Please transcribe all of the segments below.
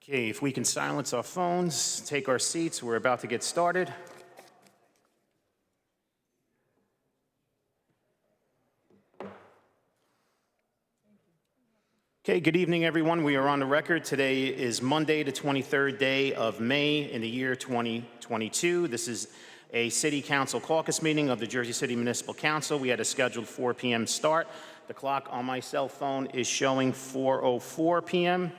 Okay, if we can silence our phones, take our seats, we're about to get started. Okay, good evening, everyone. We are on the record. Today is Monday, the 23rd day of May in the year 2022. This is a City Council caucus meeting of the Jersey City Municipal Council. We had a scheduled 4 p.m. start. The clock on my cell phone is showing 4:04 p.m.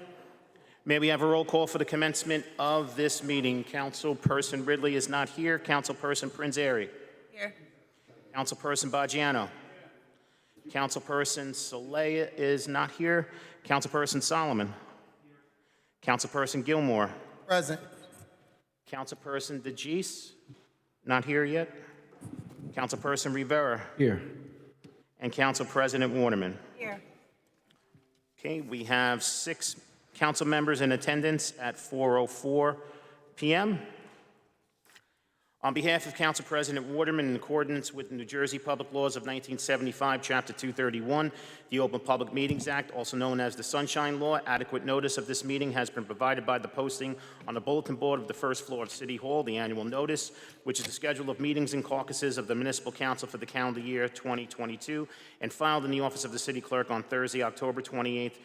May we have a roll call for the commencement of this meeting? Councilperson Ridley is not here. Councilperson Prinzeri. Here. Councilperson Baggiano. Councilperson Soleil is not here. Councilperson Solomon. Councilperson Gilmore. Present. Councilperson DeGise, not here yet. Councilperson Rivera. Here. And Council President Waterman. Here. Okay, we have 6 council members in attendance at 4:04 p.m. On behalf of Council President Waterman, in accordance with the New Jersey Public Laws of 1975, Chapter 231, the Open Public Meetings Act, also known as the Sunshine Law, adequate notice of this meeting has been provided by the posting on the bulletin board of the first floor of City Hall, the annual notice, which is the schedule of meetings and caucuses of the Municipal Council for the calendar year 2022, and filed in the office of the City Clerk on Thursday, October 28th,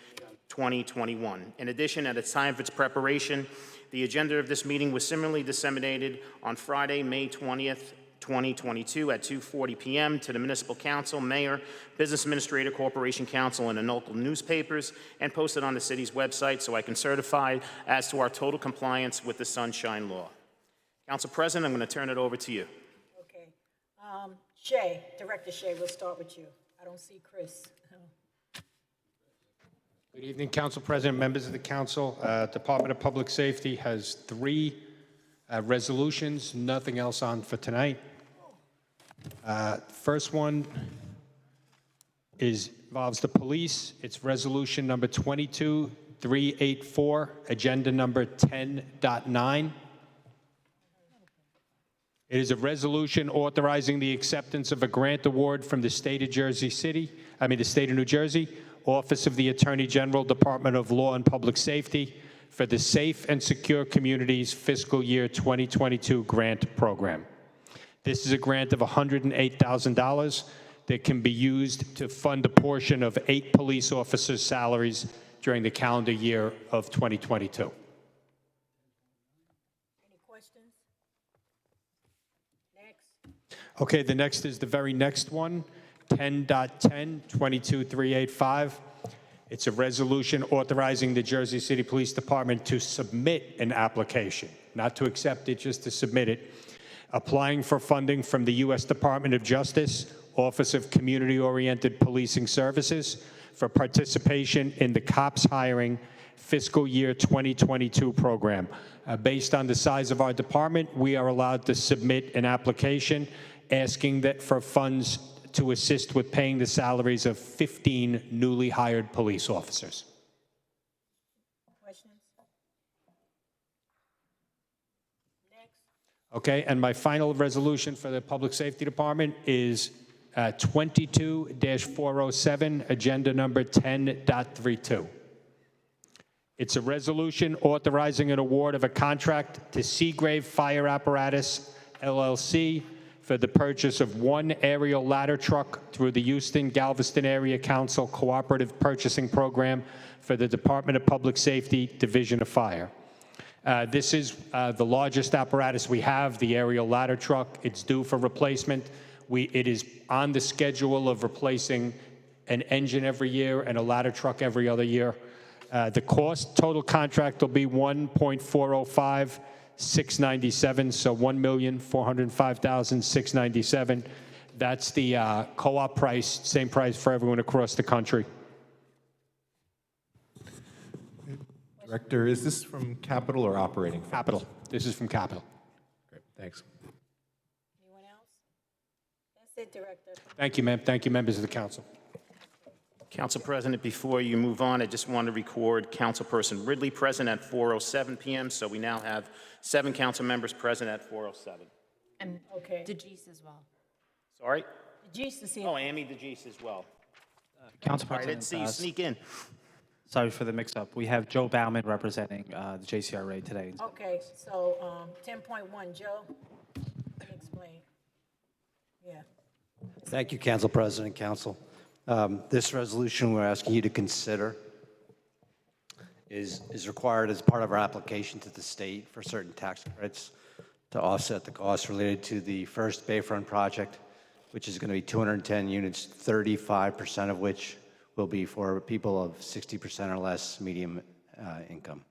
2021. In addition, at the time of its preparation, the agenda of this meeting was similarly disseminated on Friday, May 20th, 2022 at 2:40 p.m. to the Municipal Council, Mayor, Business Administrator, Corporation Council, and the local newspapers, and posted on the city's website, so I can certify as to our total compliance with the Sunshine Law. Council President, I'm going to turn it over to you. Okay. Shay, Director Shay, we'll start with you. I don't see Chris. Good evening, Council President, members of the Council. Department of Public Safety has 3 resolutions, nothing else on for tonight. First one involves the police. It's resolution number 22384, agenda number 10.9. It is a resolution authorizing the acceptance of a grant award from the state of the state of New Jersey, Office of the Attorney General, Department of Law and Public Safety for the Safe and Secure Communities Fiscal Year 2022 Grant Program. This is a grant of $108,000 that can be used to fund a portion of 8 police officers' salaries during the calendar year of 2022. Any questions? Next. Okay, the next is the very next one, 10.10, 22385. It's a resolution authorizing the Jersey City Police Department to submit an application, not to accept it, just to submit it, applying for funding from the U.S. Department of Justice, Office of Community-Oriented Policing Services, for participation in the COPS hiring fiscal year 2022 program. Based on the size of our department, we are allowed to submit an application asking that for funds to assist with paying the salaries of 15 newly hired police officers. Questions? Next. Okay, and my final resolution for the Public Safety Department is 22-407, agenda number 10.32. It's a resolution authorizing an award of a contract to Seagrave Fire Apparatus, LLC, for the purchase of 1 aerial ladder truck through the Houston-Galveston Area Council Cooperative Purchasing Program for the Department of Public Safety, Division of Fire. This is the largest apparatus we have, the aerial ladder truck. It's due for replacement. It is on the schedule of replacing an engine every year and a ladder truck every other year. The total contract will be $1.405,697, so $1,405,697. That's the co-op price, same price for everyone across the country. Director, is this from capital or operating funds? Capital. This is from Capital. Great, thanks. Anyone else? That's it, Director. Thank you, ma'am. Thank you, members of the council. Council President, before you move on, I just want to record Councilperson Ridley present at 4:07 p.m., so we now have 7 council members present at 4:07. And okay. DeGise as well. Sorry? DeGise is here. Oh, Amy DeGise as well. Council All right, I President, didn't see you sneak in. Sorry for the mix-up. We have Joe Bauman representing the JCRA today. Okay, so, 10.1, Joe, can you explain? Yeah. Thank you, Council President, Council. This resolution we're asking you to consider is required as part of our application to the state for certain tax credits to offset the costs related to the first Bayfront project, which is going to be 210 units, 35% of which will be for people of 60% or less medium income.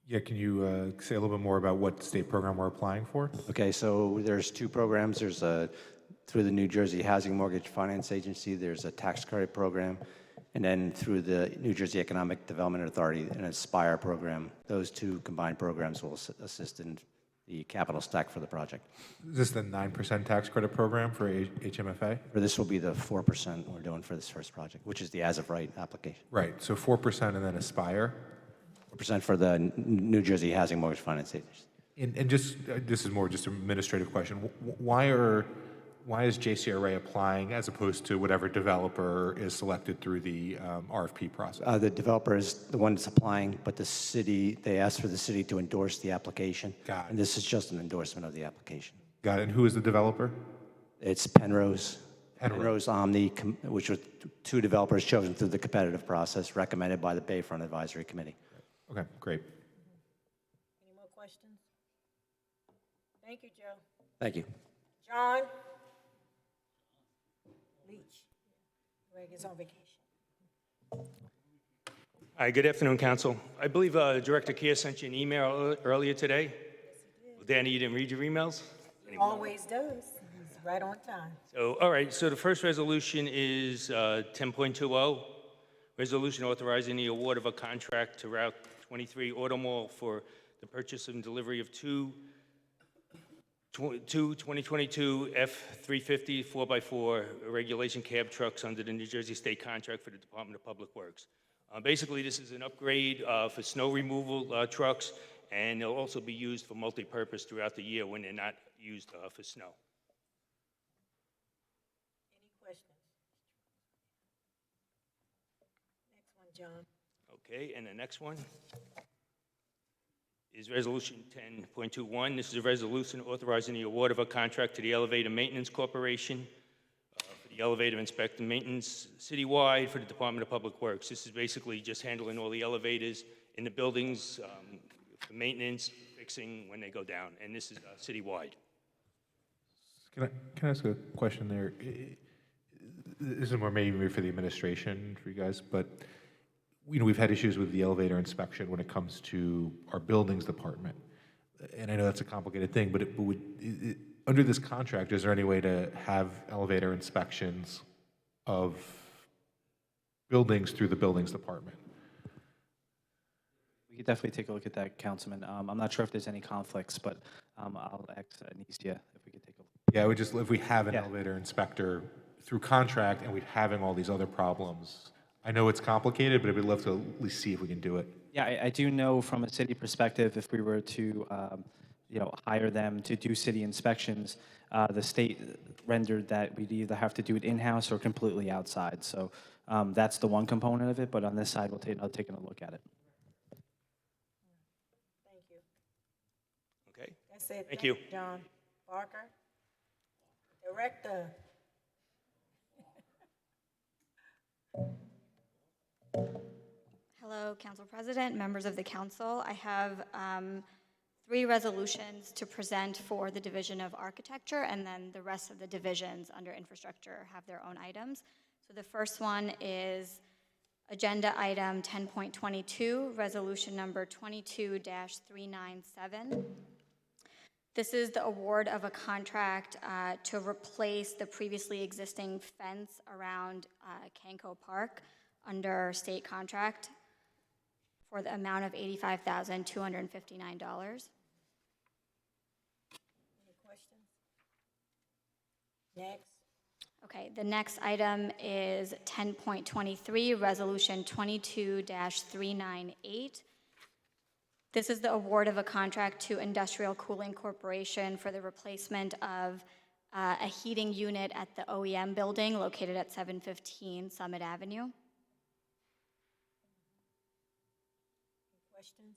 Yeah, can you say a little bit more about what state program we're applying for? Okay, so there's two programs. There's through the New Jersey Housing Mortgage Finance Agency, there's a tax credit program, and then through the New Jersey Economic Development Authority, an Aspire program. Those two combined programs will assist in the capital stack for the project. Is this the 9% tax credit program for HMFA? Or this will be the 4% we're doing for this first project, which is the as-of-right application. Right, so 4% and then Aspire. 4% for the New Jersey Housing Mortgage Finance Agency. And just, this is more just an administrative question. Why is JCRA applying as opposed to whatever developer is selected through the RFP process? The developer is the one that's applying, but the city, they asked for the city to endorse the application. Got it. And this is just an endorsement of the application. Got it, and who is the developer? It's Penrose. Penrose. Omni, which were two developers chosen through the competitive process recommended by the Bayfront Advisory Committee. Okay, great. Any more questions? Thank you, Joe. Thank you. John? Leach. Greg is on vacation. Hi, good afternoon, Council. I believe Director Kia sent you an email earlier today. Danny, you didn't read your emails? Always does. He's right on time. So, all right, so the first resolution is 10.20, resolution authorizing the award of a contract to Route 23 Automall for the purchase and delivery of two 2022 F-350 4x4 regulation cab trucks under the New Jersey State contract for the Department of Public Works. Basically, this is an upgrade for snow removal trucks, and they'll also be used for multi-purpose throughout the year when they're not used for snow. Any questions? Next one, John. Okay, and the next one is Resolution 10.21. This is a resolution authorizing the award of a contract to the Elevator Maintenance Corporation for the elevator inspect and maintenance citywide for the Department of Public Works. This is basically just handling all the elevators in the buildings for maintenance, fixing when they go down, and this is citywide. Can I ask a question there? This is more maybe for the administration for you guys, but we've had issues with the elevator inspection when it comes to our buildings department. And I know that's a complicated thing, but under this contract, is there any way to have elevator inspections of buildings through the buildings department? We could definitely take a look at that, Councilman. I'm not sure if there's any conflicts, but I'll ask Anistia if we could take a look. Yeah, if we have an elevator inspector through contract and we're having all these other problems, I know it's complicated, but we'd love to at least see if we can do it. Yeah, I do know from a city perspective, if we were to, hire them to do city inspections, the state rendered that we'd either have to do it in-house or completely outside. So that's the one component of it, but on this side, I'll take a look at it. Thank you. Okay? That's it. Thank you. John. Barker? Director? Hello, Council President, members of the council. I have 3 resolutions to present for the Division of Architecture, and then the rest of the divisions under infrastructure have their own items. So the first one is agenda item 10.22, resolution number 22-397. This is the award of a contract to replace the previously existing fence around Canco Park under state contract for the amount of $85,259. Any questions? Next. Okay, the next item is 10.23, resolution 22-398. This is the award of a contract to Industrial Cooling Corporation for the replacement of a heating unit at the OEM building located at 715 Summit Avenue. Questions?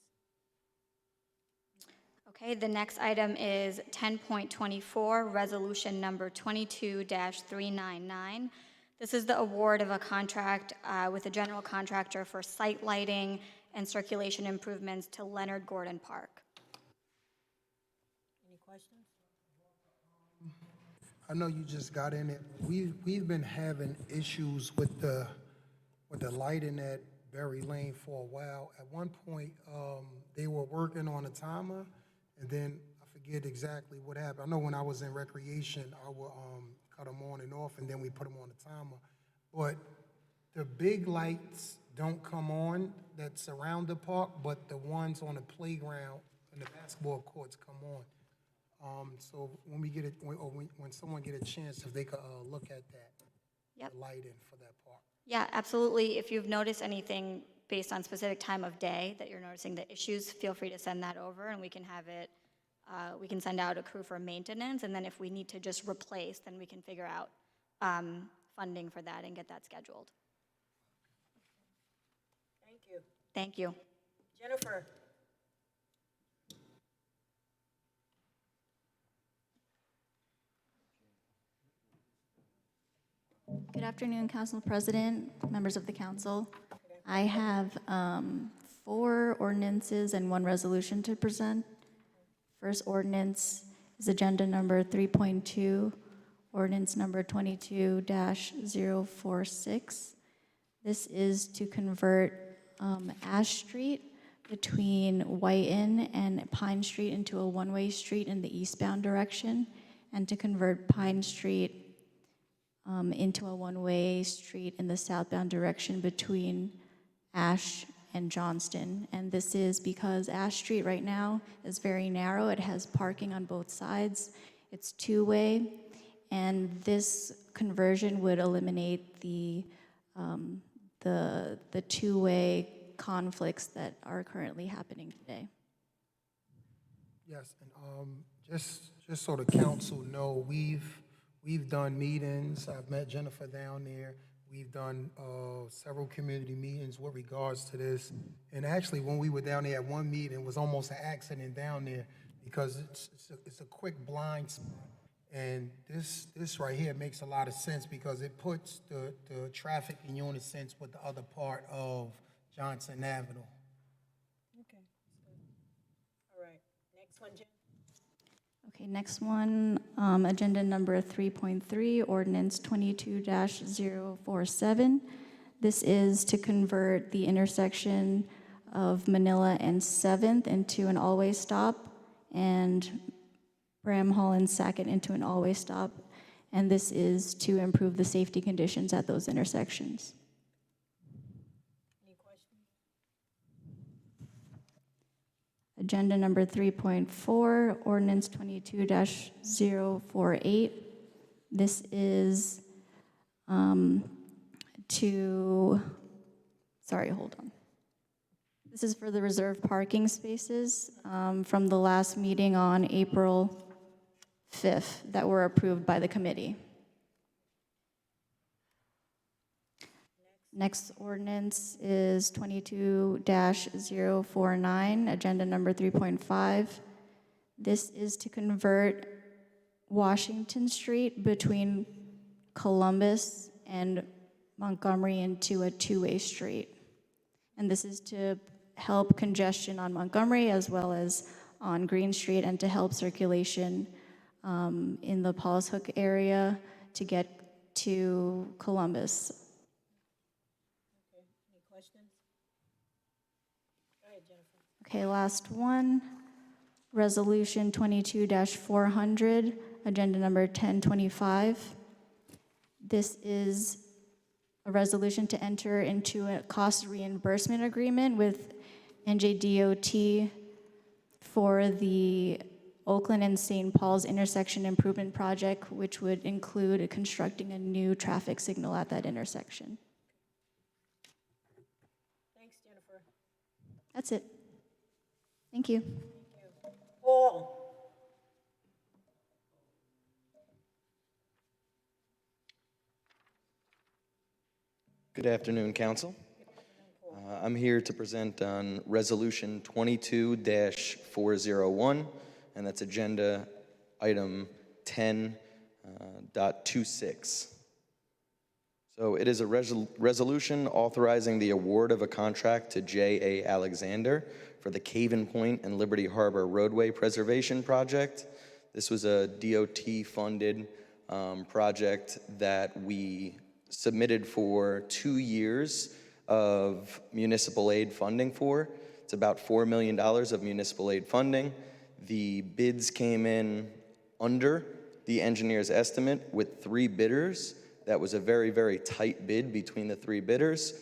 Okay, the next item is 10.24, resolution number 22-399. This is the award of a contract with a general contractor for site lighting and circulation improvements to Leonard Gordon Park. Any questions? I know you just got in it. We've been having issues with the lighting at Berry Lane for a while. At one point, they were working on a timer, and then I forget exactly what happened. I know when I was in recreation, I would cut them on and off, and then we put them on a timer. But the big lights don't come on that surround the park, but the ones on the playground and the basketball courts come on. So when we get it, when someone get a chance, if they could look at that, Yep. the lighting for that park. Yeah, absolutely. If you've noticed anything based on specific time of day that you're noticing the issues, feel free to send that over and we can have it, we can send out a crew for maintenance, and then if we need to just replace, then we can figure out funding for that and get that scheduled. Thank you. Thank you. Jennifer? Good afternoon, Council President, members of the council. I have 4 ordinances and 1 resolution to present. First ordinance is agenda number 3.2, ordinance number 22-046. This is to convert Ash Street between Whiten and Pine Street into a one-way street in the eastbound direction, and to convert Pine Street into a one-way street in the southbound direction between Ash and Johnston. And this is because Ash Street right now is very narrow. It has parking on both sides. It's two-way, and this conversion would eliminate the two-way conflicts that are currently happening today. Yes, and just so the council know, we've done meetings. I've met Jennifer down there. We've done several community meetings with regards to this. And actually, when we were down there at one meeting, it was almost an accident down there because it's a quick blind spot. And this right here makes a lot of sense because it puts the traffic in unison with the other part of Johnson Avenue. Okay. All right. Next one, Jen. Okay, next one, agenda number 3.3, ordinance 22-047. This is to convert the intersection of Manila and 7th into an all-way stop, and Bramhall and Sackett into an all-way stop. And this is to improve the safety conditions at those intersections. Any questions? Agenda number 3.4, ordinance 22-048. This is This is for the reserved parking spaces from the last meeting on April 5th that were approved by the committee. Next ordinance is 22-049, agenda number 3.5. This is to convert Washington Street between Columbus and Montgomery into a two-way street. And this is to help congestion on Montgomery as well as on Green Street, and to help circulation in the Paul's Hook area to get to Columbus. Okay. Any questions? Go ahead, Jennifer. Okay, last one, resolution 22-400, agenda number 1025. This is a resolution to enter into a cost reimbursement agreement with NJDOT for the Oakland and St. Paul's intersection improvement project, which would include constructing a new traffic signal at that intersection. Thanks, Jennifer. That's it. Thank you. Paul? Good afternoon, Council. I'm here to present on Resolution 22-401, and that's Agenda Item 10.26. So it is a resolution authorizing the award of a contract to J.A. Alexander for the Caven Point and Liberty Harbor Roadway Preservation Project. This was a DOT-funded project that we submitted for 2 years of municipal aid funding for. It's about $4 million of municipal aid funding. The bids came in under the engineer's estimate with 3 bidders. That was a very, very tight bid between the 3 bidders.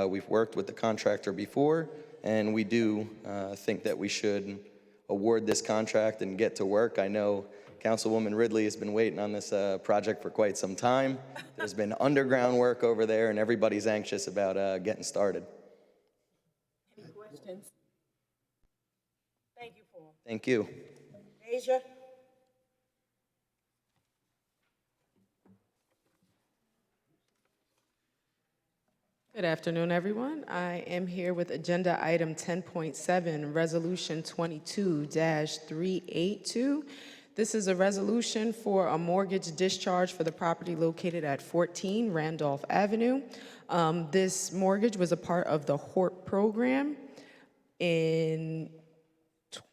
We've worked with the contractor before, and we do think that we should award this contract and get to work. I know Councilwoman Ridley has been waiting on this project for quite some time. There's been underground work over there, and everybody's anxious about getting started. Any questions? Thank you, Paul. Thank you. Asia? Good afternoon, everyone. I am here with Agenda Item 10.7, Resolution 22-382. This is a resolution for a mortgage discharge for the property located at 14 Randolph Avenue. This mortgage was a part of the HORT program. In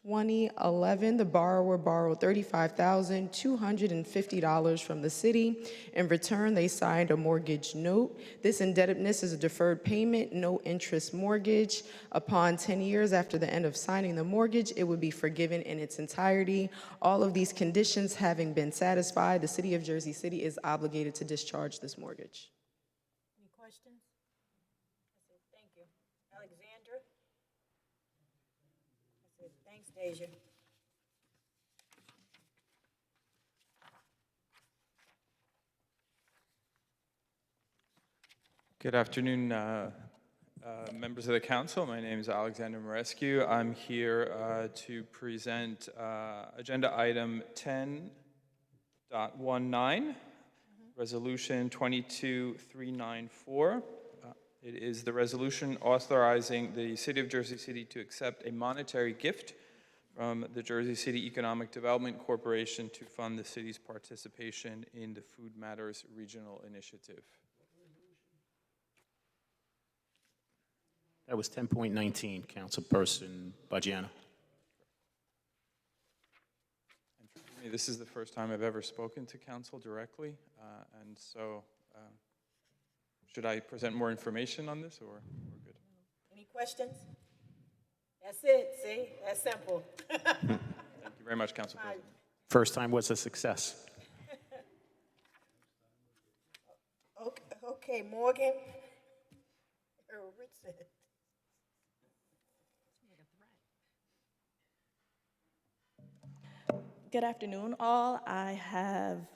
2011, the borrower borrowed $35,250 from the city. In return, they signed a mortgage note. This indebtedness is a deferred payment, no interest mortgage. Upon 10 years after the end of signing the mortgage, it would be forgiven in its entirety. All of these conditions having been satisfied, the City of Jersey City is obligated to discharge this mortgage. Any questions? That's it. Thank you. Alexander? That's it. Thanks, Deja. Good afternoon, members of the council. My name is Alexander Marescu. I'm here to present agenda item 10.19, resolution 22394. It is the resolution authorizing the City of Jersey City to accept a monetary gift from the Jersey City Economic Development Corporation to fund the city's participation in the Food Matters Regional Initiative. That was 10.19, Councilperson Baggiano. And for me, this is the first time I've ever spoken to council directly, and so should I present more information on this, or we're good? Any questions? That's it, see? That's simple. Thank you very much, Council President. First time was a success. Okay, Morgan. Richardson. Good afternoon, all. I have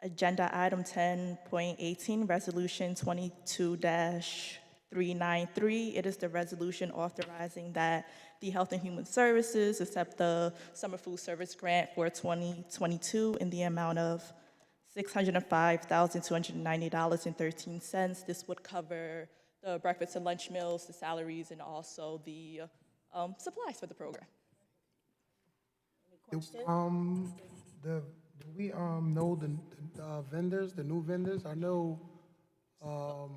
agenda item 10.18, resolution 22-393. It is the resolution authorizing that the Health and Human Services accept the summer food service grant for 2022 in the amount of $605,290.13. This would cover the breakfast and lunch meals, the salaries, and also the supplies for the program. Do we know the vendors, the new vendors? I know I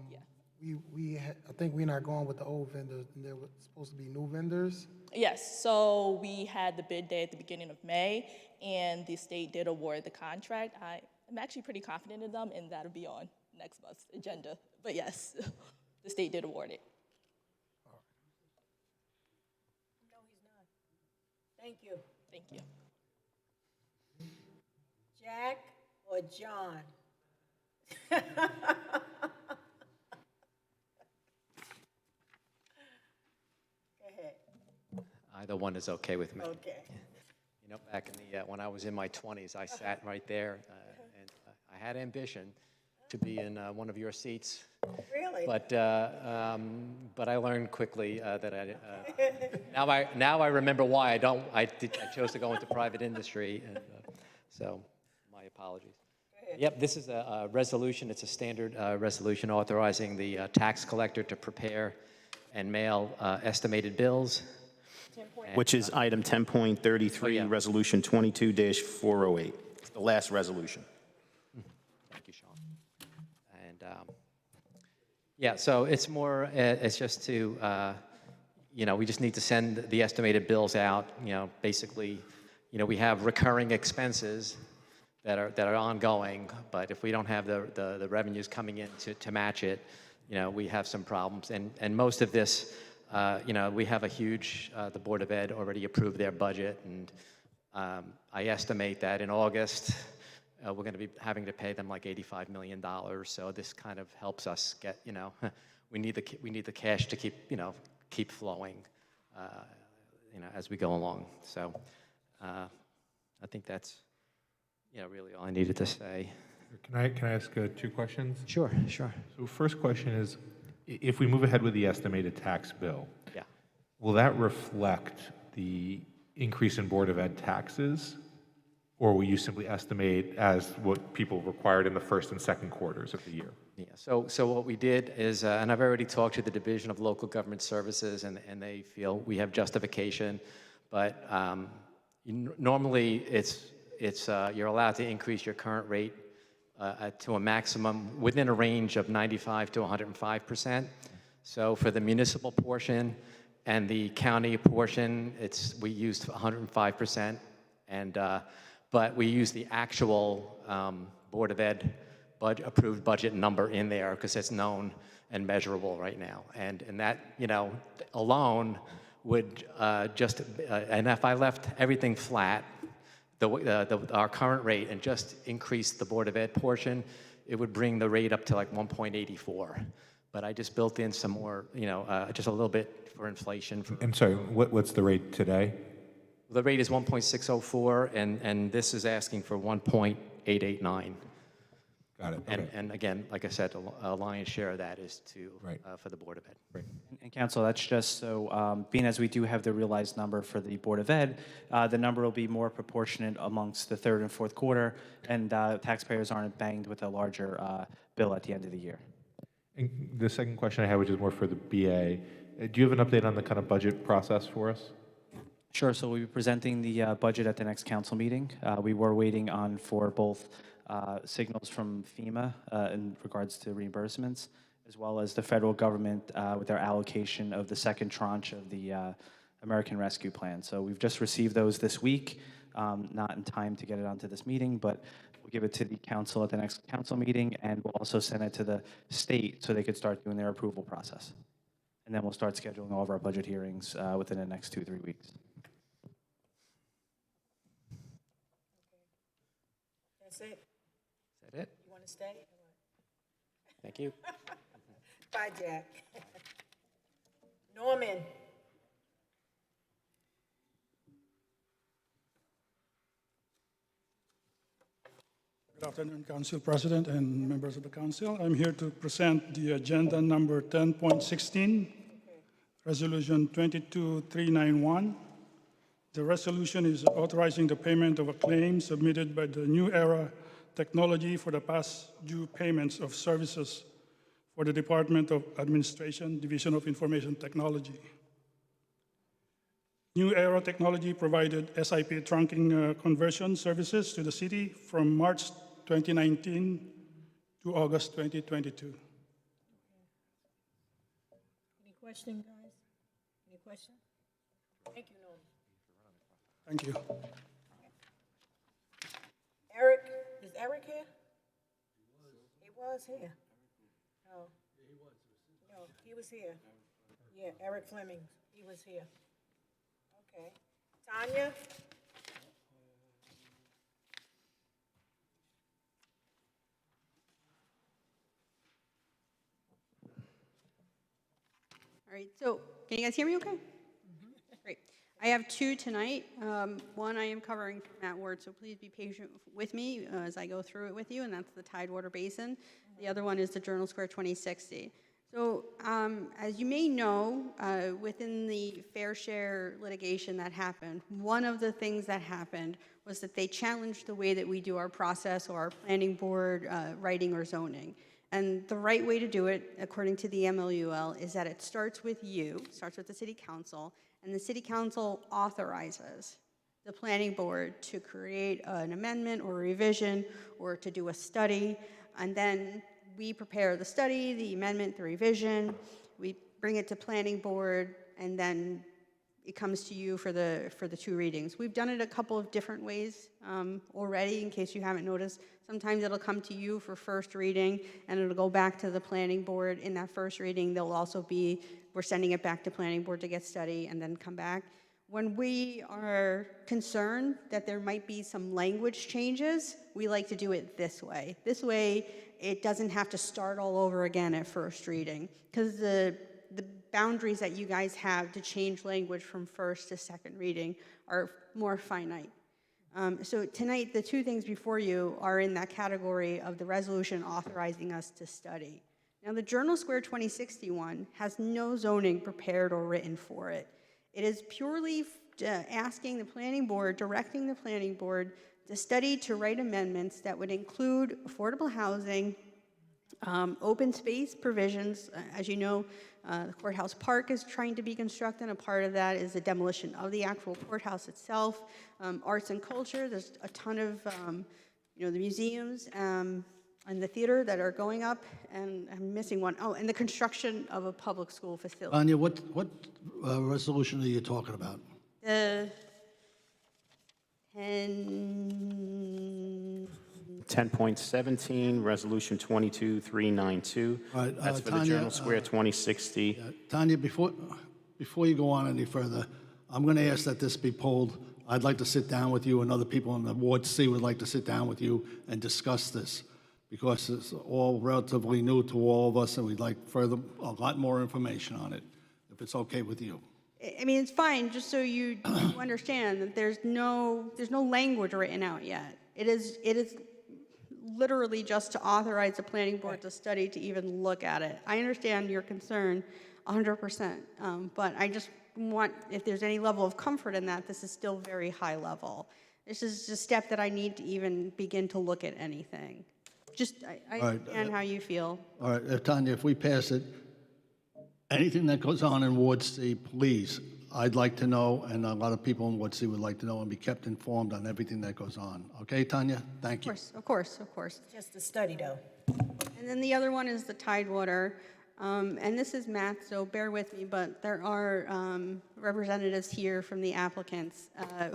think we're not going with the old vendors, and there were supposed to be new vendors. Yes, so we had the bid day at the beginning of May, and the state did award the contract. I'm actually pretty confident in them, and that'll be on next month's agenda. But yes, the state did award it. No, he's not. Thank you. Thank you. Jack or John? Go ahead. Either one is okay with me. Okay. You know, back in the, when I was in my 20s, I sat right there, and I had ambition to be in one of your seats. Really? But I learned quickly that now I remember why I chose to go into private industry, and so my apologies. Go ahead. Yep, this is a resolution. It's a standard resolution authorizing the tax collector to prepare and mail estimated bills. Which is item 10.33, Oh, yeah. Resolution 22-408. It's the last resolution. Thank you, Sean. And, yeah, so it's more, it's just to, we just need to send the estimated bills out, basically, we have recurring expenses that are ongoing, but if we don't have the revenues coming in to match it, we have some problems. And most of this, we have a huge, the Board of Ed already approved their budget, and I estimate that in August, we're going to be having to pay them like $85 million. So this kind of helps us get, we need the cash to keep flowing, as we go along. So I think that's, really all I needed to say. Can I ask two questions? Sure. So first question is, if we move ahead with the estimated tax bill, Yeah. will that reflect the increase in Board of Ed taxes? Or will you simply estimate as what people required in the first and second quarters of the year? Yeah, so what we did is, and I've already talked to the Division of Local Government Services, and they feel we have justification, but normally it's you're allowed to increase your current rate to a maximum within a range of 95 to 105%. So for the municipal portion and the county portion, we used 105%, and but we use the actual Board of Ed approved budget number in there because it's known and measurable right now. And that, alone would and if I left everything flat, our current rate, and just increased the Board of Ed portion, it would bring the rate up to like 1.84. But I just built in some more, just a little bit for inflation. I'm sorry, what's the rate today? The rate is 1.604, and this is asking for 1.889. Got it. Okay. And again, like I said, a lion's share of that is for the Board of Ed. Right. And Council, that's just so, being as we do have the realized number for the Board of Ed, the number will be more proportionate amongst the third and fourth quarter, and taxpayers aren't banged with a larger bill at the end of the year. And the second question I had, which is more for the BA, do you have an update on the kind of budget process for us? Sure, so we'll be presenting the budget at the next council meeting. We were waiting for both signals from FEMA in regards to reimbursements, as well as the federal government with their allocation of the second tranche of the American Rescue Plan. So we've just received those this week, not in time to get it onto this meeting, but we'll give it to the council at the next council meeting, and we'll also send it to the state so they could start doing their approval process. And then we'll start scheduling all of our budget hearings within the next 2-3 weeks. That's it? Is that it? You want to stay? Thank you. Bye, Jack. Norman? Good afternoon, Council President and members of the Council. I'm here to present the agenda number 10.16, Resolution 22391. The resolution is authorizing the payment of a claim submitted by the New Era Technology for the past due payments of services for the Department of Administration, Division of Information Technology. New Era Technology provided SIP trunking conversion services to the city from March 2019 to August 2022. Any question, guys? Any question? Thank you, Norman. Thank you. Eric, is Eric here? He was here. Oh. No, he was here. Yeah, Eric Fleming, he was here. Okay. Tanya? All right, so can you guys hear me okay? Great. I have two tonight. One I am covering from Matt Ward, so please be patient with me as I go through it with you, and that's the Tidewater Basin. The other one is the Journal Square 2060. So, as you may know, within the fair share litigation that happened, one of the things that happened was that they challenged the way that we do our process or our planning board writing or zoning. And the right way to do it, according to the MLUL, is that it starts with starts with the city council, and the city council authorizes the planning board to create an amendment or revision or to do a study, and then we prepare the study, the amendment, the revision, we bring it to planning board, and then it comes to you for the 2 readings. We've done it a couple of different ways already, in case you haven't noticed. Sometimes it'll come to you for first reading, and it'll go back to the planning board. In that first reading, there'll also be, we're sending it back to planning board to get study and then come back. When we are concerned that there might be some language changes, we like to do it this way. This way, it doesn't have to start all over again at first reading, because the boundaries that you guys have to change language from first to second reading are more finite. So tonight, the 2 things before you are in that category of the resolution authorizing us to study. Now, the Journal Square 2061 has no zoning prepared or written for it. It is purely asking the planning board, directing the planning board to study to write amendments that would include affordable housing, open space provisions. As you know, the courthouse park is trying to be constructed. A part of that is the demolition of the actual courthouse itself. Arts and culture, there's a ton of, the museums and the theater that are going up, and I'm missing one. Oh, and the construction of a public school facility. Anya, what resolution are you talking about? The 10.17, Resolution 22392. All right, That's for the Tanya, Journal Square 2060. Tanya, before you go on any further, I'm going to ask that this be polled. I'd like to sit down with you, and other people in the Ward C would like to sit down with you and discuss this, because it's all relatively new to all of us, and we'd like a lot more information on it, if it's okay with you. I mean, it's fine, just so you understand that there's no language written out yet. It is literally just to authorize the planning board to study, to even look at it. I understand your concern 100%, but I just want, if there's any level of comfort in that, this is still very high level. This is a step that I need to even begin to look at anything. I understand how you feel. All right, Tanya, if we pass it, anything that goes on in Ward C, please, I'd like to know, and a lot of people in Ward C would like to know, and be kept informed on everything that goes on. Okay, Tanya? Thank you. Of course. Just a study, though. And then the other one is the Tidewater. And this is math, so bear with me, but there are representatives here from the applicants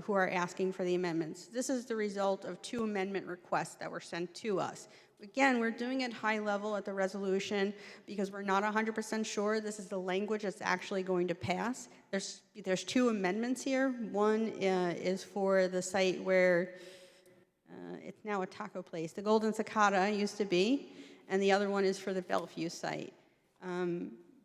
who are asking for the amendments. This is the result of 2 amendment requests that were sent to us. Again, we're doing it high level at the resolution because we're not 100% sure this is the language that's actually going to pass. There's 2 amendments here. One is for the site where it's now a taco place. The Golden Cicada used to be, and the other one is for the Bellevue site.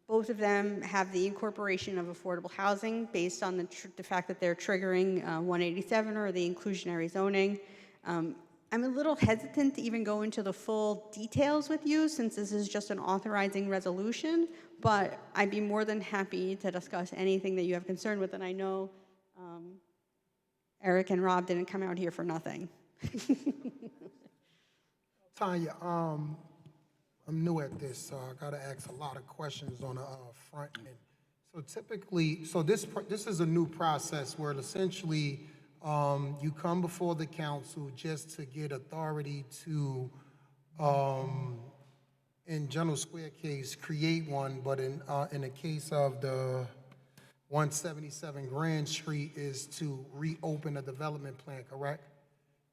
Both of them have the incorporation of affordable housing based on the fact that they're triggering 187 or the inclusionary zoning. I'm a little hesitant to even go into the full details with you since this is just an authorizing resolution, but I'd be more than happy to discuss anything that you have concern with, and I know Eric and Rob didn't come out here for nothing. Tanya, I'm new at this, so I got to ask a lot of questions on the front end. So typically, this is a new process where essentially you come before the council just to get authority to, in General Square case, create one, but in the case of the 177 Grand Street is to reopen a development plan, correct?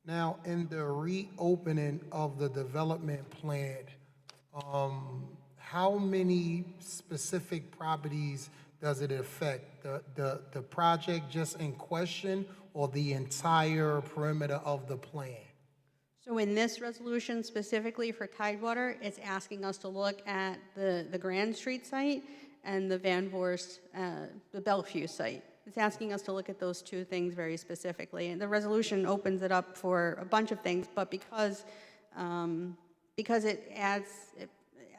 Now, in the reopening of the development plan, how many specific properties does it affect? The project just in question or the entire perimeter of the plan? So in this resolution specifically for Tidewater, it's asking us to look at the Grand Street site and the Van Voorst, the Bellevue site. It's asking us to look at those 2 things very specifically. And the resolution opens it up for a bunch of things, but because it adds,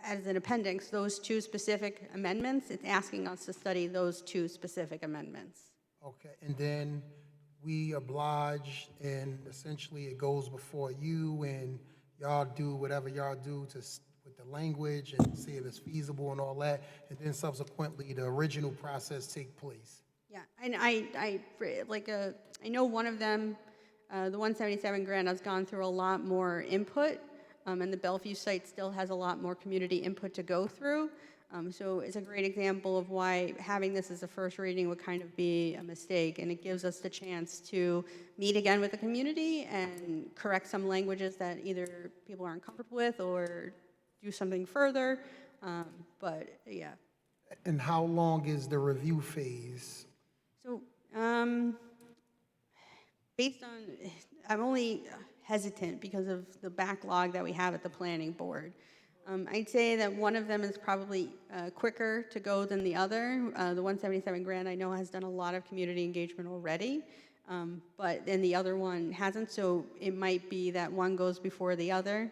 as an appendix, those two specific amendments. It's asking us to study those two specific amendments. Okay, and then we oblige, and essentially it goes before you, and y'all do whatever y'all do with the language and see if it's feasible and all that, and then subsequently the original process take place. Yeah, and I know one of them, the 177 grant, has gone through a lot more input, and the Bellevue site still has a lot more community input to go through. So it's a great example of why having this as a first reading would kind of be a mistake, and it gives us the chance to meet again with the community and correct some languages that either people aren't comfortable with or do something further. But yeah. And how long is the review phase? So based on, I'm only hesitant because of the backlog that we have at the planning board. I'd say that one of them is probably quicker to go than the other. The 177 grant I know has done a lot of community engagement already, but then the other one hasn't, so it might be that one goes before the other.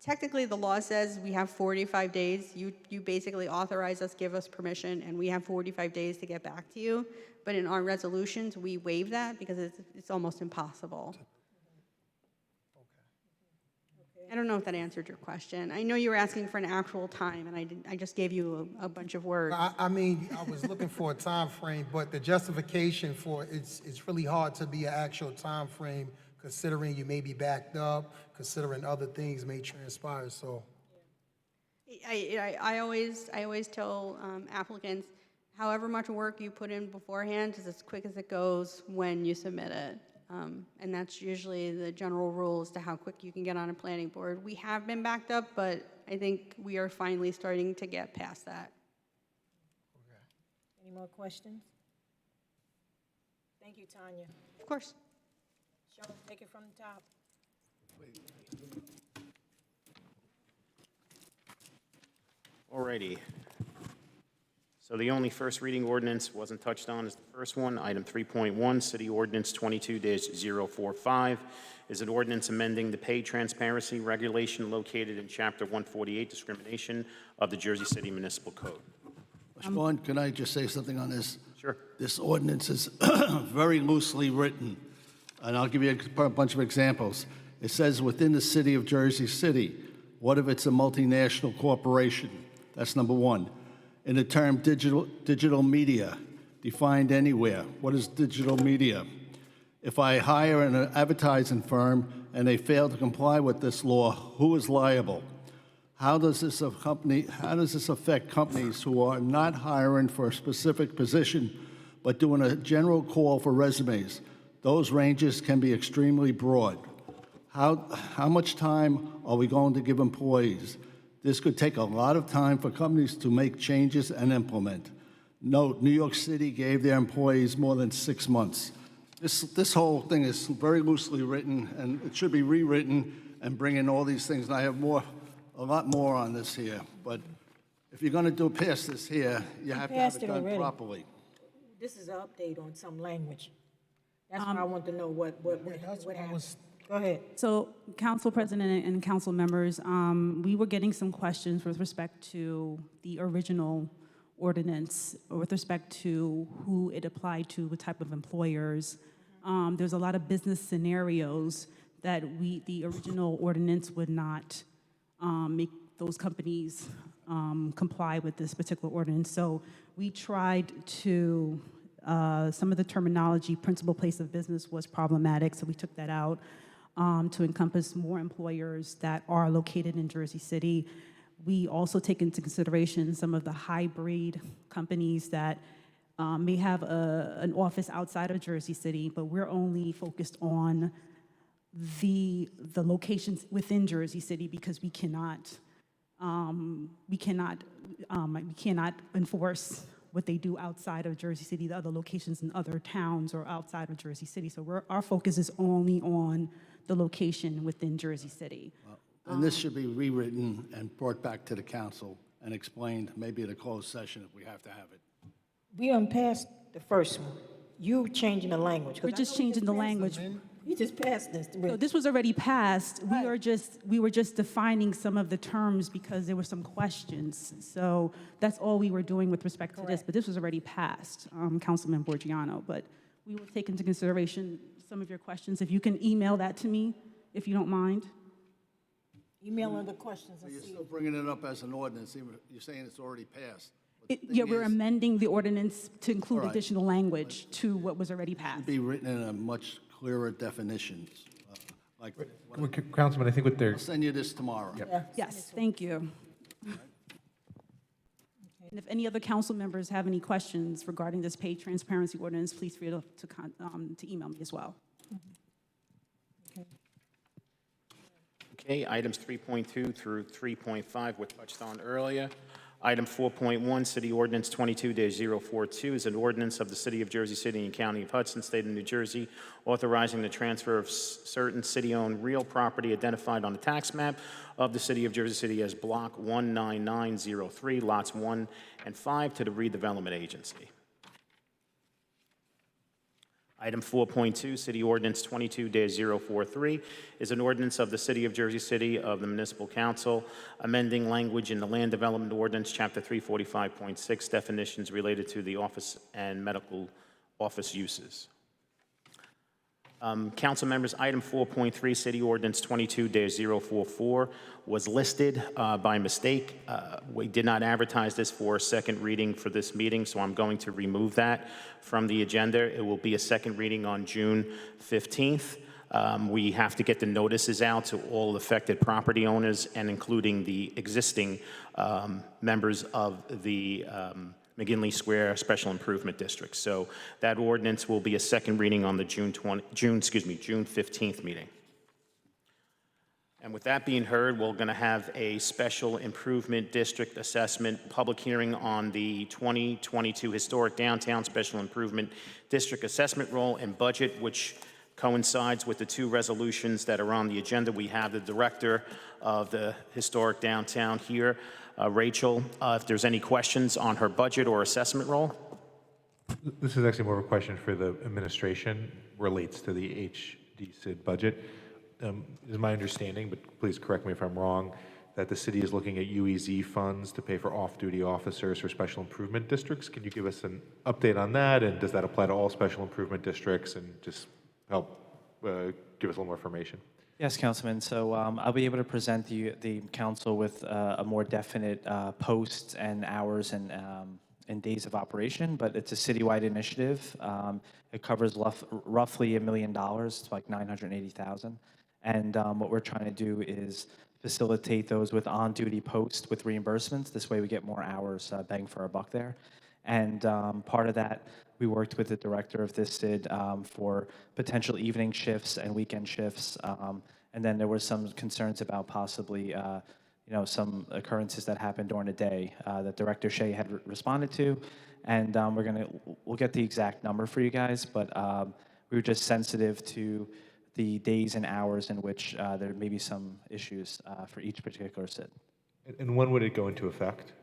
Technically the law says we have 45 days. You basically authorize us, give us permission, and we have 45 days to get back to you. But in our resolutions, we waive that because it's almost impossible. I don't know if that answered your question. I know you were asking for an actual time, and I just gave you a bunch of words. I mean, I was looking for a time frame, but the justification for it's really hard to be an actual time frame considering you may be backed up, considering other things may transpire. So, I always tell applicants, however much work you put in beforehand is as quick as it goes when you submit it. And that's usually the general rule as to how quick you can get on a planning board. We have been backed up, but I think we are finally starting to get past that. Any more questions? Thank you, Tanya. Of course. Sean, take it from the top. Alrighty. So the only first reading ordinance wasn't touched on is the first one. Item 3.1, City Ordinance 22-045 is an ordinance amending the pay transparency regulation located in Chapter 148, Discrimination of the Jersey City Municipal Code. Sean, can I just say something on this? Sure. This ordinance is very loosely written, and I'll give you a bunch of examples. It says within the city of Jersey City. What if it's a multinational corporation? That's number one. In the term digital media, defined anywhere. What is digital media? If I hire an advertising firm and they fail to comply with this law, who is liable? How does this affect companies who are not hiring for a specific position, but doing a general call for resumes? Those ranges can be extremely broad. How much time are we going to give employees? This could take a lot of time for companies to make changes and implement. Note, New York City gave their employees more than 6 months. This whole thing is very loosely written, and it should be rewritten and bring in all these things. And I have a lot more on this here, but if you're going to pass this here, you have to have it done properly. This is an update on some language. That's why I want to know what happened. Go ahead. So, Council President and council members, we were getting some questions with respect to the original ordinance, or with respect to who it applied to, what type of employers. There's a lot of business scenarios that the original ordinance would not make those companies comply with this particular ordinance. So we tried to, some of the terminology, principal place of business was problematic, so we took that out. To encompass more employers that are located in Jersey City. We also take into consideration some of the hybrid companies that may have an office outside of Jersey City, but we're only focused on the locations within Jersey City because we cannot enforce what they do outside of Jersey City, the other locations in other towns or outside of Jersey City. So our focus is only on the location within Jersey City. And this should be rewritten and brought back to the council and explained, maybe at a closed session if we have to have it. We done passed the first one. You changing the language. 'cause We're I just know we changing the passed language. We just passed this. So this was already passed. We were just defining some of the terms because there were some questions. So that's all we were doing with respect to this, but this was already passed, Councilman Borgiano. But we will take into consideration some of your questions. If you can email that to me, if you don't mind. Email her the questions and You're see. still bringing it up as an ordinance, even you're saying it's already passed. But the Yeah, thing we're is, amending the ordinance to include All right. additional language to what was already it should passed. be written in a much clearer definitions. Like, Councilman, I think what they're, I'll send you this tomorrow. Yeah. Yes, thank you. And if any other council members have any questions regarding this pay transparency ordinance, please feel to email me as well. Okay, items 3.2 through 3.5 were touched on earlier. Item 4.1, City Ordinance 22-042 is an ordinance of the City of Jersey City and County of Hudson, State of New Jersey, authorizing the transfer of certain city-owned real property identified on the tax map of the City of Jersey City as Block 19903, Lots 1 and 5, to the Redevelopment Agency. Item 4.2, City Ordinance 22-043, is an ordinance of the City of Jersey City of the Municipal Council, amending language in the Land Development Ordinance, Chapter 345.6, definitions related to the office and medical office uses. Council members, item 4.3, City Ordinance 22-044, was listed by mistake. We did not advertise this for a second reading for this meeting, so I'm going to remove that from the agenda. It will be a second reading on June 15th. We have to get the notices out to all affected property owners and including the existing members of the McGinley Square Special Improvement District. So that ordinance will be a second reading on the June 15th meeting. And with that being heard, we're going to have a Special Improvement District Assessment public hearing on the 2022 Historic Downtown Special Improvement District Assessment Roll and Budget, which coincides with the two resolutions that are on the agenda. We have the Director of the Historic Downtown here, Rachel, if there's any questions on her budget or assessment roll. this is actually more of a question for the administration, relates to the HDSID budget. It is my understanding, but please correct me if I'm wrong, that the city is looking at UEZ funds to pay for off-duty officers for special improvement districts. Can you give us an update on that? And does that apply to all special improvement districts? And just help give us a little more information. Yes, Councilman. So I'll be able to present the council with a more definite posts and hours and days of operation, but it's a citywide initiative. It covers roughly $1 million. It's like $980,000. And what we're trying to do is facilitate those with on-duty posts with reimbursements. This way we get more hours bang for our buck there. And part of that, we worked with the director of this SID for potential evening shifts and weekend shifts. And then there were some concerns about possibly some occurrences that happened during the day that Director Shea had responded to. And we'll get the exact number for you guys, but we were just sensitive to the days and hours in which there may be some issues for each particular SID. And when would it go into effect?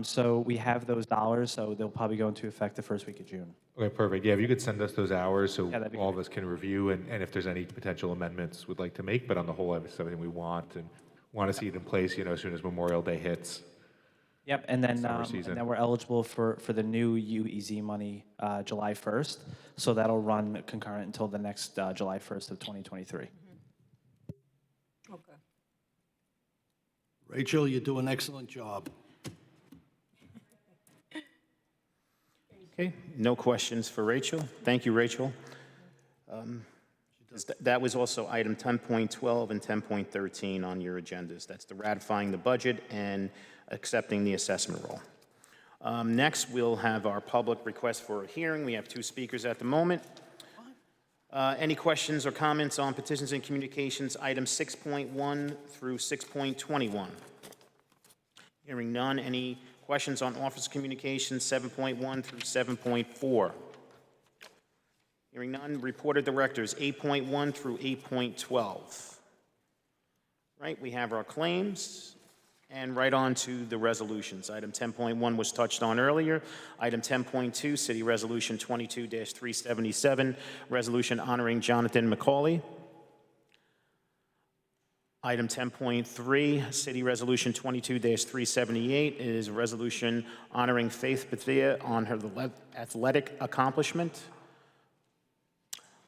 So we have those dollars, so they'll probably go into effect the first week of June. Okay, perfect. Yeah, if you could send us those hours so Yeah, that'd be all of us can review and if there's any potential amendments we'd like to make, but on the whole, it's everything we want and want to see it in place, as soon as Memorial Day hits. Yep, and then Summer season. we're eligible for the new UEZ money July 1st, so that'll run concurrent until the next July 1st of 2023. Okay. Rachel, you do an excellent job. Okay, no questions for Rachel. Thank you, Rachel. That was also item 10.12 and 10.13 on your agendas. That's the ratifying the budget and accepting the assessment roll. Next, we'll have our public request for a hearing. We have two speakers at the moment. Any questions or comments on petitions and communications, items 6.1 through 6.21? Hearing none. Any questions on office communications, 7.1 through 7.4? Hearing none. Report of directors, 8.1 through 8.12. Right, we have our claims. And right on to the resolutions. Item 10.1 was touched on earlier. Item 10.2, City Resolution 22-377, resolution honoring Jonathan McCauley. Item 10.3, City Resolution 22-378 is a resolution honoring Faith Bethia on her athletic accomplishment.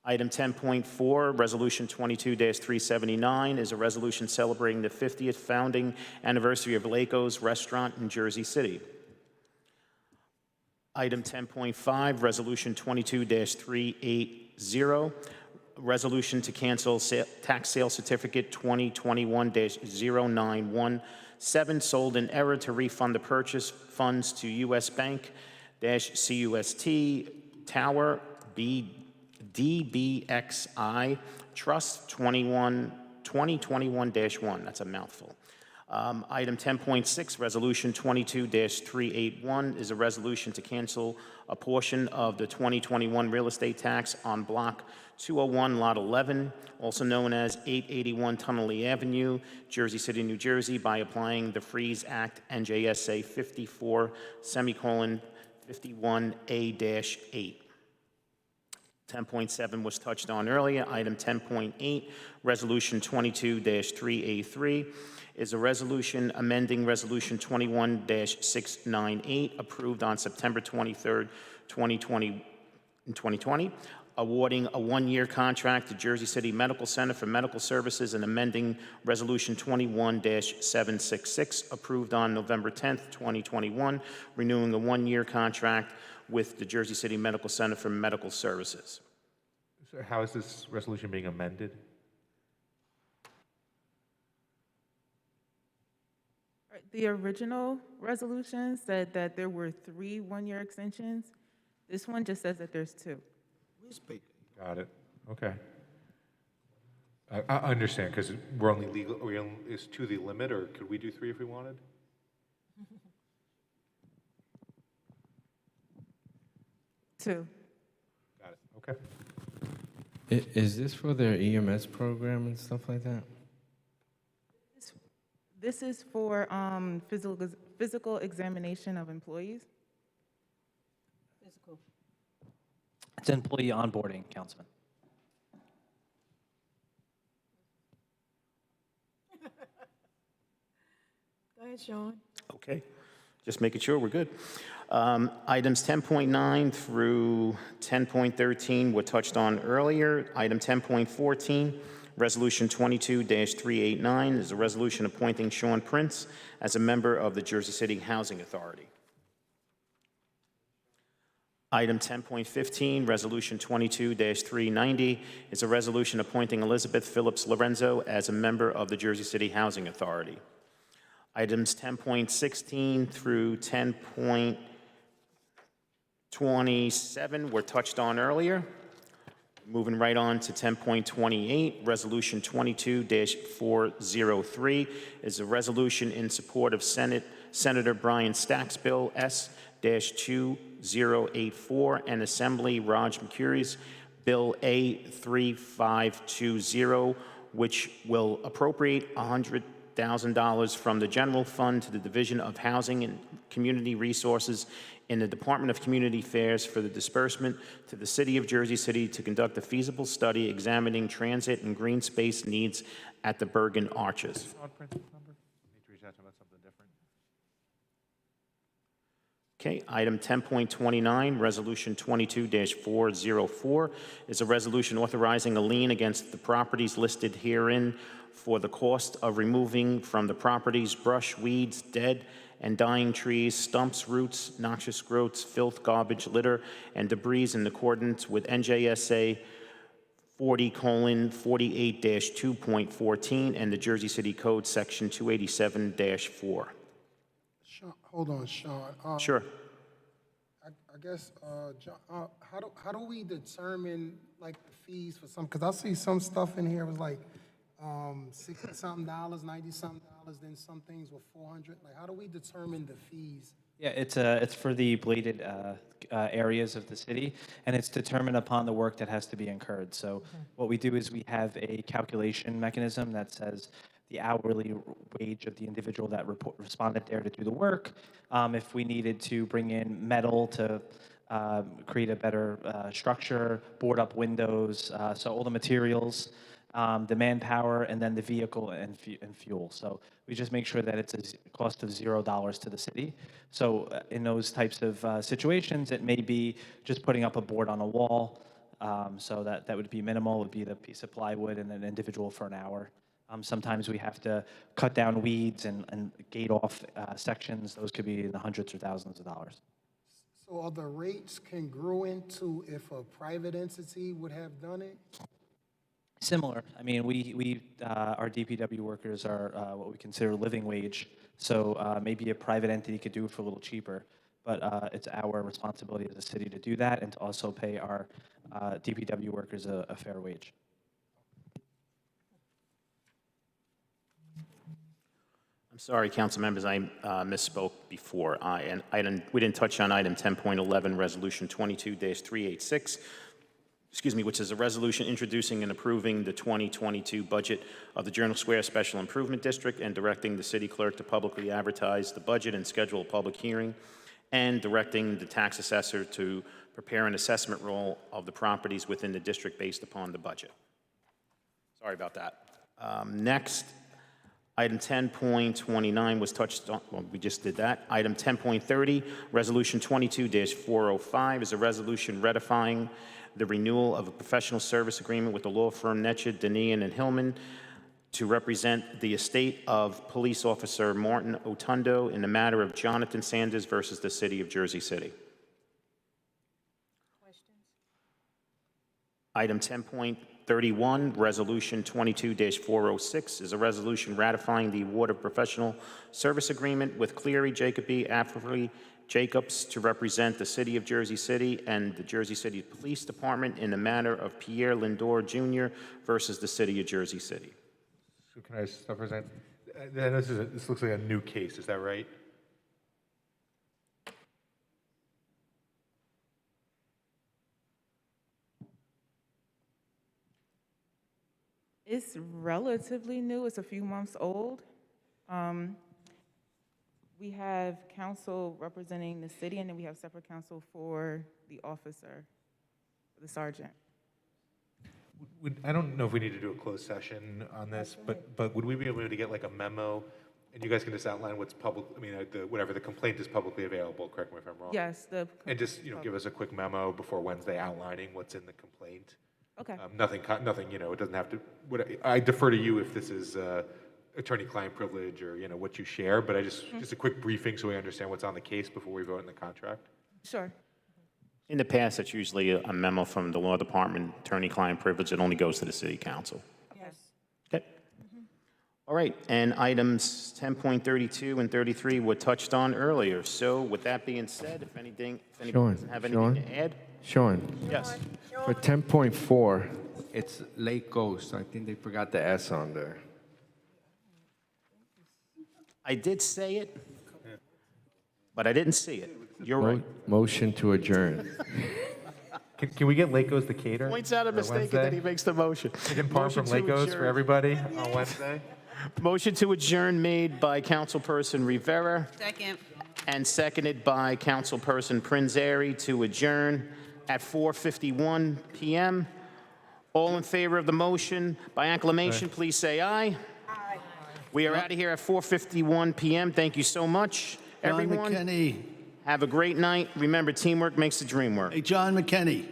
Item 10.4, Resolution 22-379 is a resolution celebrating the 50th founding anniversary of Laco's Restaurant in Jersey City. Item 10.5, Resolution 22-380, resolution to cancel tax sale certificate 2021-0917 sold in error to refund the purchase funds to U.S. Bank-CUST Tower DBXI Trust 2021-1. That's a mouthful. Item 10.6, Resolution 22-381 is a resolution to cancel a portion of the 2021 real estate tax on Block 201, Lot 11, also known as 881 Tunnelly Avenue, Jersey City, New Jersey, by applying the Freeze Act NJSA 54:51A-8. 10.7 was touched on earlier. Item 10.8, Resolution 22-383, is a resolution amending Resolution 21-698, approved on September 23rd, 2020, awarding a one-year contract to Jersey City Medical Center for medical services and amending Resolution 21-766, approved on November 10th, 2021, renewing a one-year contract with the Jersey City Medical Center for medical services. So how is this resolution being amended? The original resolution said that there were 3 one-year extensions. This one just says that there's 2. Got it. Okay. I understand, because we're only legal, is 2 the limit, or could we do 3 if we wanted? Two. Got it. Okay. Is this for their EMS program and stuff like that? This is for physical examination of employees. Physical. It's employee onboarding, Councilman. Go ahead, Sean. Okay, just making sure we're good. Items 10.9 through 10.13 were touched on earlier. Item 10.14, Resolution 22-389 is a resolution appointing Sean Prince as a member of the Jersey City Housing Authority. Item 10.15, Resolution 22-390 is a resolution appointing Elizabeth Phillips Lorenzo as a member of the Jersey City Housing Authority. Items 10.16 through 10.27 were touched on earlier. Moving right on to 10.28, Resolution 22-403 is a resolution in support of Senator Brian Stack's Bill S-2084 and Assembly Raj McCurry's Bill A3520, which will appropriate $100,000 from the general fund to the Division of Housing and Community Resources in the Department of Community Affairs for the disbursement to the City of Jersey City to conduct a feasible study examining transit and green space needs at the Bergen Arches. Okay, item 10.29, Resolution 22-404 is a resolution authorizing a lien against the properties listed herein for the cost of removing from the properties brush, weeds, dead and dying trees, stumps, roots, noxious growths, filth, garbage, litter, and debris in accordance with NJSA 40:48-2.14 and the Jersey City Code Section 287-4. Sean, hold on, Sean. Sure. I guess, John, how do we determine like the fees for some? Because I see some stuff in here was like $60-something, $90-something, then some things were $400. Like, how do we determine the fees? Yeah, it's for the bladed areas of the city, and it's determined upon the work that has to be incurred. So what we do is we have a calculation mechanism that says the hourly wage of the individual that responded there to do the work. If we needed to bring in metal to create a better structure, board up windows, so all the materials, the manpower, and then the vehicle and fuel. So we just make sure that it's a cost of $0 to the city. So in those types of situations, it may be just putting up a board on a wall. So that would be minimal, would be the piece of plywood and an individual for an hour. Sometimes we have to cut down weeds and gate off sections. Those could be in the hundreds or thousands of dollars. So are the rates congruent to if a private entity would have done it? Similar. I mean, our DPW workers are what we consider living wage. So maybe a private entity could do it for a little cheaper, but it's our responsibility as a city to do that and to also pay our DPW workers a fair wage. I'm sorry, council members, I misspoke before. We didn't touch on item 10.11, Resolution 22-386, which is a resolution introducing and approving the 2022 budget of the Journal Square Special Improvement District and directing the city clerk to publicly advertise the budget and schedule a public hearing, and directing the tax assessor to prepare an assessment roll of the properties within the district based upon the budget. Sorry about that. Next, item 10.29 was touched on, well, we just did that. Item 10.30, Resolution 22-405 is a resolution ratifying the renewal of a professional service agreement with the law firm Netchett, Danian, and Hillman to represent the estate of police officer Martin Otundo in the matter of Jonathan Sanders versus the city of Jersey City. Questions? Item 10.31, Resolution 22-406 is a resolution ratifying the award of professional service agreement with Cleary, Jacoby, Affery, Jacobs to represent the city of Jersey City and the Jersey City Police Department in the matter of Pierre Lindor Jr. versus the city of Jersey City. So can I stop for a second? This looks like a new case, is that right? It's relatively new. It's a few months old. We have counsel representing the city, and then we have separate counsel for the officer, the sergeant. I don't know if we need to do a closed session on this, but would we be able to get like a memo? And you guys can just outline what's public, I mean, whatever the complaint is publicly available, correct me if I'm wrong. Yes. And just, give us a quick memo before Wednesday outlining what's in the complaint. Okay. Nothing, it doesn't have to, I defer to you if this is attorney-client privilege or, what you share, but just a quick briefing so we understand what's on the case before we vote in the contract. Sure. In the past, it's usually a memo from the law department, attorney-client privilege. It only goes to the city council. Yes. Okay. All right, and items 10.32 and 33 were touched on earlier. So with that being said, if anybody doesn't have anything to add? Sean, Yes. for 10.4, it's Lake Ghost. I think they forgot the S on there. I did say it, but I didn't see it. You're right. Motion to adjourn. Can we get Laco's the cater? Points out a for mistake and then Wednesday? he makes the motion. Chicken parm from Motion to Laco's for adjourn. everybody on Wednesday? Motion to adjourn made by Councilperson Rivera Second. and seconded by Councilperson Prinzary to adjourn at 4:51 p.m. All in favor of the motion, by acclamation, please say aye. Aye. We are out of here at 4:51 p.m. Thank you so much, John everyone. McKinney. Have a great night. Remember, teamwork makes the dream work. Hey, John McKinney.